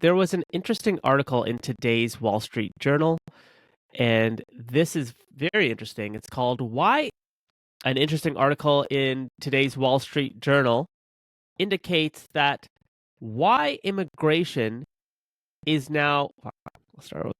There was an interesting article in today's Wall Street Journal, and this is very interesting. It's called Why an interesting article in today's Wall Street Journal indicates that why immigration is now. I'll start with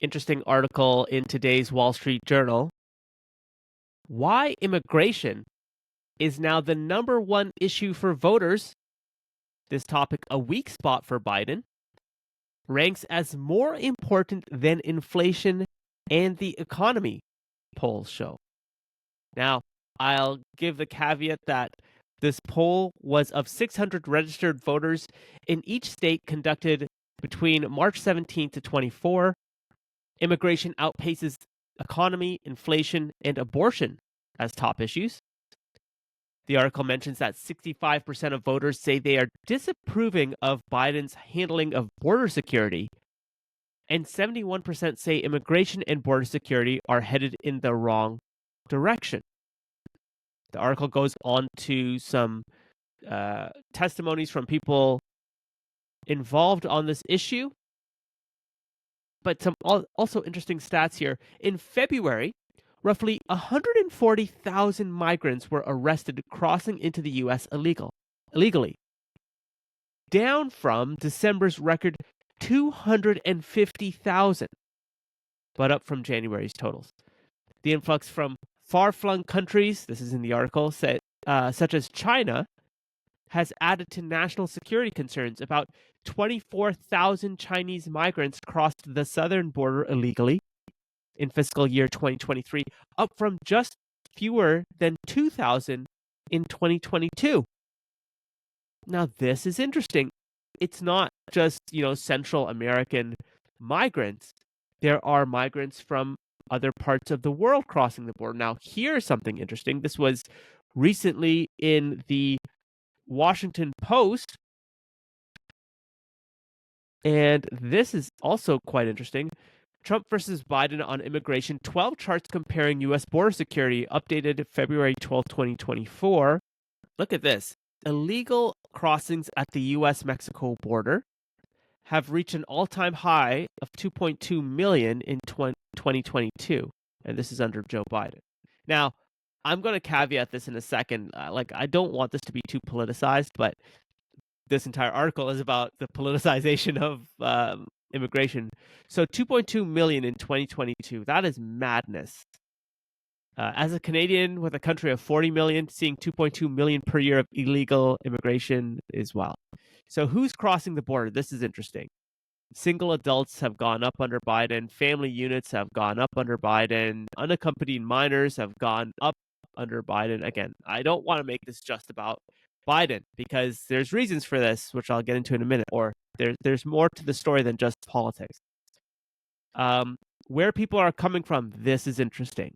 interesting article in today's Wall Street Journal. Why immigration is now the number one issue for voters. This topic, a weak spot for Biden, ranks as more important than inflation and the economy, polls show. Now, I'll give the caveat that this poll was of 600 registered voters in each state conducted between March 17 to 24. Immigration outpaces economy, inflation, and abortion as top issues. The article mentions that 65% of voters say they are disapproving of Biden's handling of border security, and 71% say immigration and border security are headed in the wrong direction. The article goes on to some testimonies from people involved on this issue, but some also interesting stats here. In February, roughly 140,000 migrants were arrested crossing into the U.S. illegally, down from December's record 250,000, but up from January's totals. The influx from far-flung countries, this is in the article, such as China, has added to national security concerns. About 24,000 Chinese migrants crossed the southern border illegally in fiscal year 2023, up from just fewer than 2,000 in 2022. Now, this is interesting. It's not just, Central American migrants. There are migrants from other parts of the world crossing the border. Now, here's something interesting. This was recently in the Washington Post, and this is also quite interesting. Trump versus Biden on immigration, 12 charts comparing U.S. border security, updated February 12, 2024. Look at this. Illegal crossings at the U.S.-Mexico border have reached an all-time high of 2.2 million in 2022, and this is under Joe Biden. Now, I'm going to caveat this in a second. I don't want this to be too politicized, but this entire article is about the politicization of immigration. So 2.2 million in 2022, that is madness. As a Canadian with a country of 40 million, seeing 2.2 million per year of illegal immigration is wild. So who's crossing the border? This is interesting. Single adults have gone up under Biden. Family units have gone up under Biden. Unaccompanied minors have gone up under Biden. Again, I don't want to make this just about Biden because there's reasons for this, which I'll get into in a minute, or there's more to the story than just politics. Where people are coming from, this is interesting.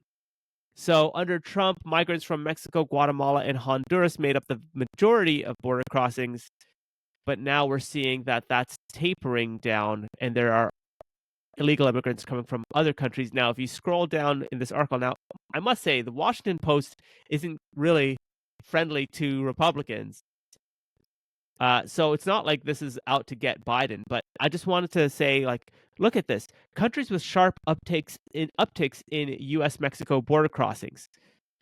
So under Trump, migrants from Mexico, Guatemala, and Honduras made up the majority of border crossings, but now we're seeing that that's tapering down, and there are illegal immigrants coming from other countries. Now, if you scroll down in this article, now, I must say, the Washington Post isn't really friendly to Republicans. So it's not like this is out to get Biden, but I just wanted to say, look at this. Countries with sharp upticks in U.S.-Mexico border crossings.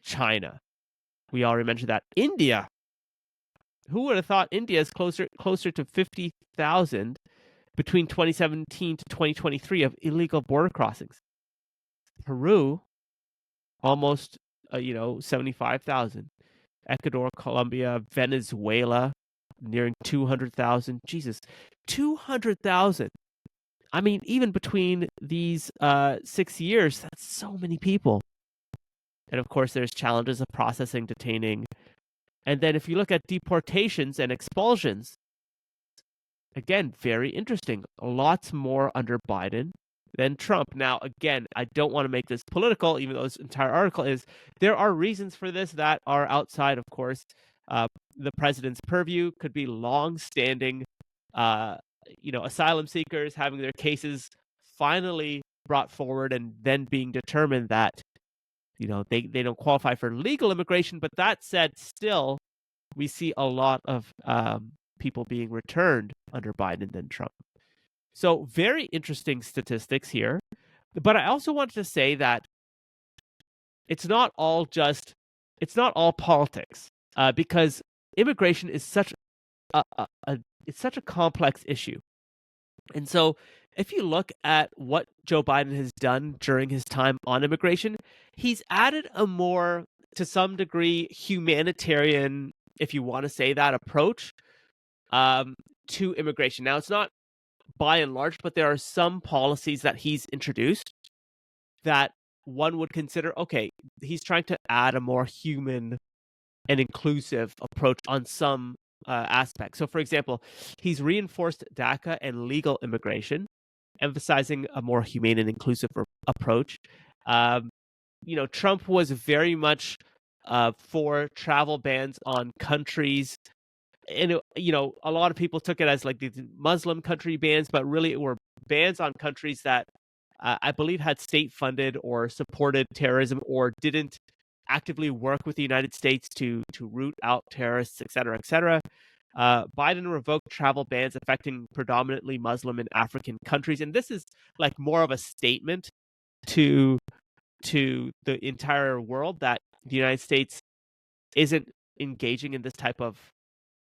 China. We already mentioned that. India. Who would have thought India is closer to 50,000 between 2017 to 2023 of illegal border crossings? Peru, almost 75,000. Ecuador, Colombia, Venezuela, nearing 200,000. Jesus, 200,000. I mean, even between these 6 years, that's so many people. And of course, there's challenges of processing, detaining. And then if you look at deportations and expulsions, again, very interesting. Lots more under Biden than Trump. Now, again, I don't want to make this political, even though this entire article is. There are reasons for this that are outside, of course, the president's purview. Could be long-standing, asylum seekers having their cases finally brought forward and then being determined that, they don't qualify for legal immigration. But that said, still, we see a lot of people being returned under Biden than Trump. So very interesting statistics here. But I also wanted to say that it's not all just it's not all politics, because immigration is such a it's such a complex issue. And so if you look at what Joe Biden has done during his time on immigration, he's added a more, to some degree, humanitarian, if you want to say that, approach um, to immigration. Now, it's not by and large, but there are some policies that he's introduced that one would consider, okay, he's trying to add a more human and inclusive approach on some aspects. So, for example, he's reinforced DACA and legal immigration, emphasizing a more humane and inclusive approach. Um, Trump was very much for travel bans on countries, and a lot of people took it as like the Muslim country bans, but really it were bans on countries that I believe had state funded or supported terrorism or didn't actively work with the United States to root out terrorists, et cetera, et cetera. Biden revoked travel bans affecting predominantly Muslim and African countries, and this is like more of a statement to the entire world that the United States isn't engaging in this type of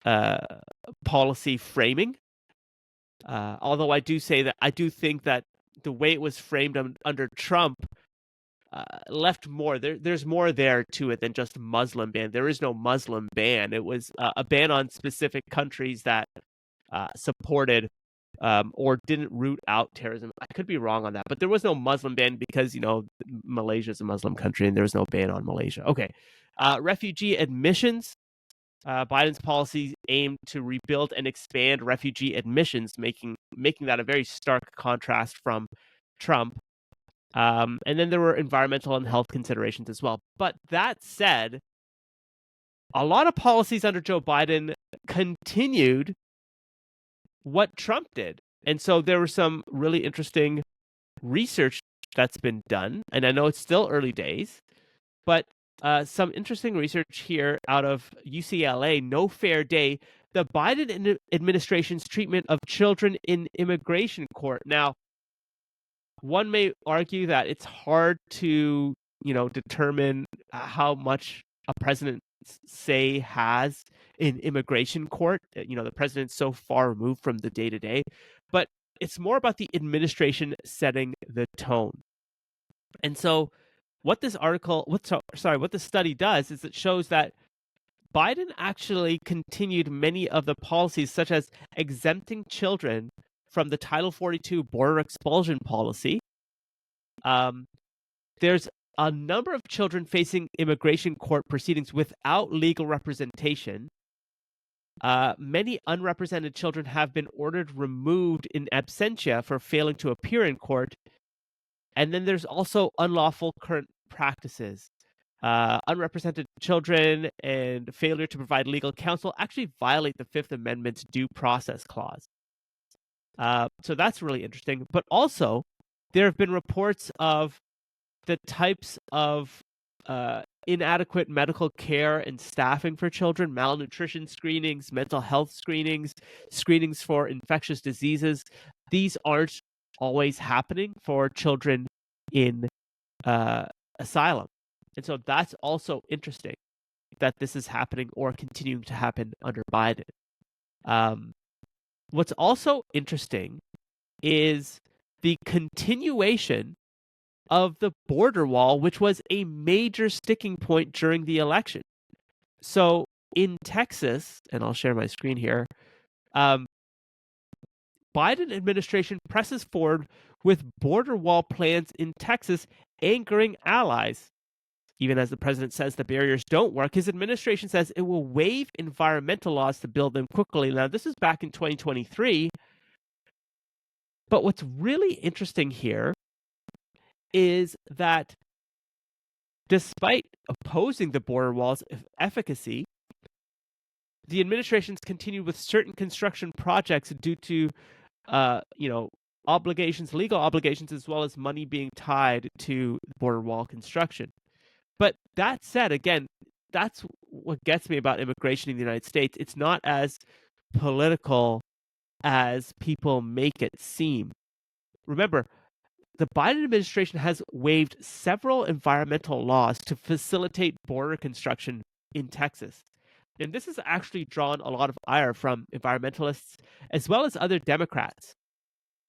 uh, policy framing. Although I do say that I do think that the way it was framed under Trump left more. There's more there to it than just Muslim ban. There is no Muslim ban. It was a ban on specific countries that supported or didn't root out terrorism. I could be wrong on that, but there was no Muslim ban because Malaysia is a Muslim country and there was no ban on Malaysia. Okay, refugee admissions. Biden's policies aim to rebuild and expand refugee admissions, making that a very stark contrast from Trump. And then there were environmental and health considerations as well. But that said, a lot of policies under Joe Biden continued what Trump did. And so there was some really interesting research that's been done. And I know it's still early days, but some interesting research here out of UCLA, No Fair Day, the Biden administration's treatment of children in immigration court. Now, one may argue that it's hard to, determine how much a president's say has in immigration court. The president's so far removed from the day to day, but it's more about the administration setting the tone. And so what this study does is it shows that Biden actually continued many of the policies, such as exempting children from the Title 42 border expulsion policy. There's a number of children facing immigration court proceedings without legal representation. Many unrepresented children have been ordered removed in absentia for failing to appear in court. And then there's also unlawful current practices. Unrepresented children and failure to provide legal counsel actually violate the Fifth Amendment's due process clause. So that's really interesting. But also, there have been reports of the types of inadequate medical care and staffing for children, malnutrition screenings, mental health screenings, screenings for infectious diseases. These aren't always happening for children in asylum. And so that's also interesting that this is happening or continuing to happen under Biden. What's also interesting is the continuation of the border wall, which was a major sticking point during the election. So in Texas, and I'll share my screen here, Biden administration presses forward with border wall plans in Texas, angering allies. Even as the president says the barriers don't work, his administration says it will waive environmental laws to build them quickly. Now, this is back in 2023. But what's really interesting here is that despite opposing the border wall's efficacy, the administration's continued with certain construction projects due to, obligations, legal obligations, as well as money being tied to border wall construction. But that said, again, that's what gets me about immigration in the United States. It's not as political as people make it seem. Remember, the Biden administration has waived several environmental laws to facilitate border construction in Texas. And this has actually drawn a lot of ire from environmentalists as well as other Democrats.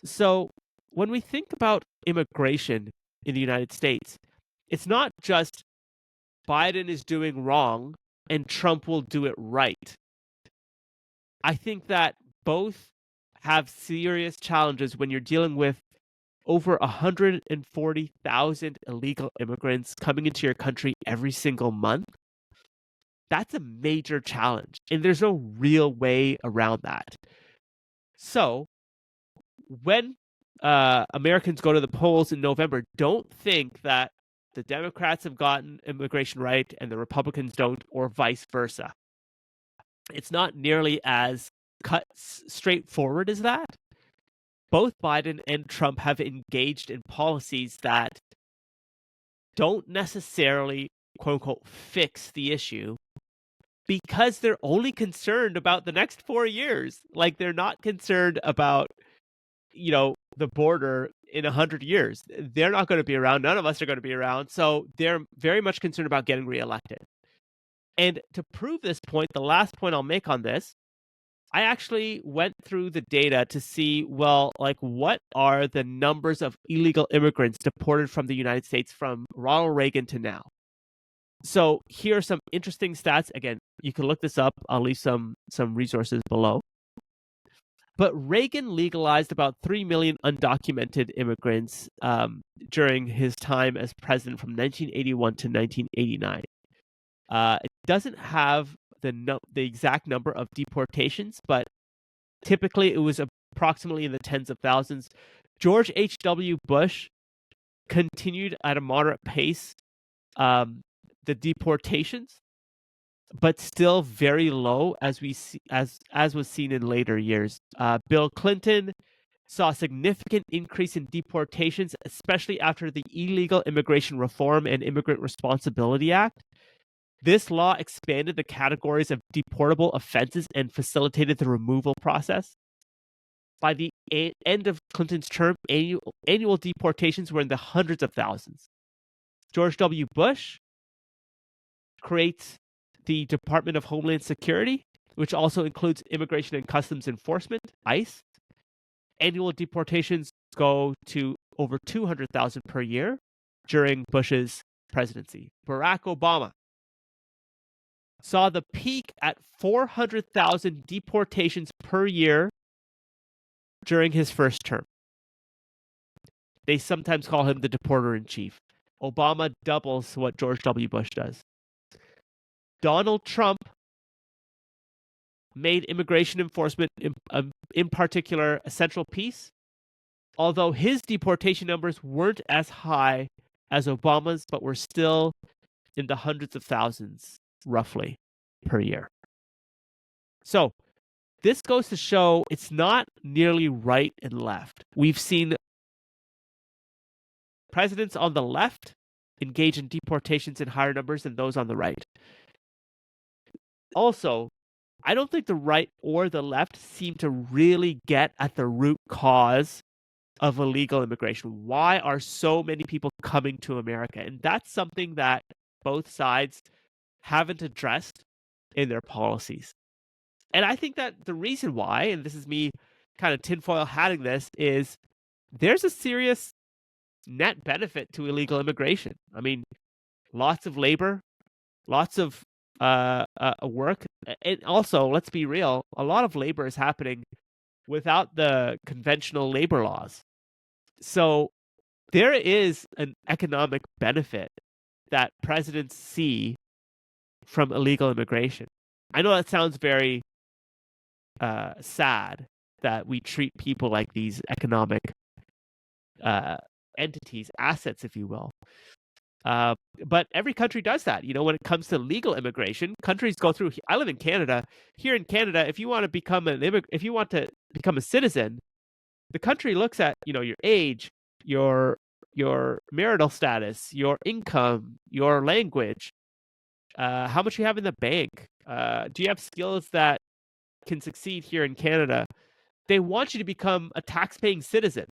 So when we think about immigration in the United States, it's not just Biden is doing wrong and Trump will do it right. I think that both have serious challenges when you're dealing with over 140,000 illegal immigrants coming into your country every single month. That's a major challenge, and there's no real way around that. So, when Americans go to the polls in November, don't think that the Democrats have gotten immigration right and the Republicans don't, or vice versa. It's not nearly as straightforward as that. Both Biden and Trump have engaged in policies that don't necessarily, quote unquote, fix the issue because they're only concerned about the next 4 years. Like, they're not concerned about, the border in 100 years. They're not going to be around. None of us are going to be around. So they're very much concerned about getting reelected. And to prove this point, the last point I'll make on this, I actually went through the data to see, what are the numbers of illegal immigrants deported from the United States from Ronald Reagan to now. So here are some interesting stats. Again, you can look this up. I'll leave some resources below. But Reagan legalized about 3 million undocumented immigrants during his time as president from 1981 to 1989. It doesn't have the exact number of deportations, but typically it was approximately in the tens of thousands. George H.W. Bush continued at a moderate pace the deportations, but still very low as we see, as was seen in later years. Bill Clinton saw a significant increase in deportations, especially after the Illegal Immigration Reform and Immigrant Responsibility Act. This law expanded the categories of deportable offenses and facilitated the removal process. By the end of Clinton's term, annual deportations were in the hundreds of thousands. George W. Bush creates the Department of Homeland Security, which also includes Immigration and Customs Enforcement, ICE. Annual deportations go to over 200,000 per year during Bush's presidency. Barack Obama saw the peak at 400,000 deportations per year during his first term. They sometimes call him the deporter-in-chief. Obama doubles what George W. Bush does. Donald Trump made immigration enforcement, in particular, a central piece, although his deportation numbers weren't as high as Obama's, but were still in the hundreds of thousands, roughly, per year. So this goes to show it's not nearly right and left. We've seen presidents on the left engage in deportations in higher numbers than those on the right. Also, I don't think the right or the left seem to really get at the root cause of illegal immigration. Why are so many people coming to America? And that's something that both sides haven't addressed in their policies. And I think that the reason why, and this is me kind of tinfoil hatting this, is there's a serious net benefit to illegal immigration. I mean, lots of labor, lots of work, and also, let's be real, a lot of labor is happening without the conventional labor laws. So there is an economic benefit that presidents see from illegal immigration. I know that sounds very sad that we treat people like these economic entities, assets, if you will. But every country does that. When it comes to legal immigration, countries go through. I live in Canada. Here in Canada, if you want to become a citizen, the country looks at your age, your marital status, your income, your language, how much you have in the bank. Do you have skills that can succeed here in Canada? they want you to become a tax-paying citizen,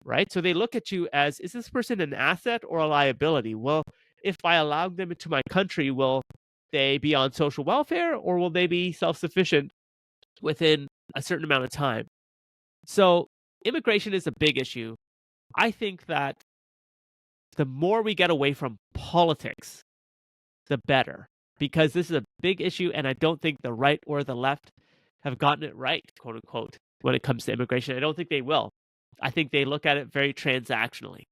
right? So they look at you as, is this person an asset or a liability? Well, if by allowing them into my country, will they be on social welfare or will they be self-sufficient within a certain amount of time? So immigration is a big issue. I think that the more we get away from politics, the better, because this is a big issue, and I don't think the right or the left have gotten it right, quote unquote, when it comes to immigration. I don't think they will. I think they look at it very transactionally.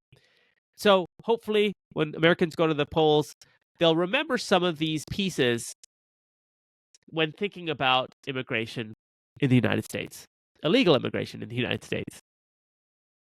So hopefully, when Americans go to the polls, they'll remember some of these pieces when thinking about immigration in the United States, illegal immigration in the United States.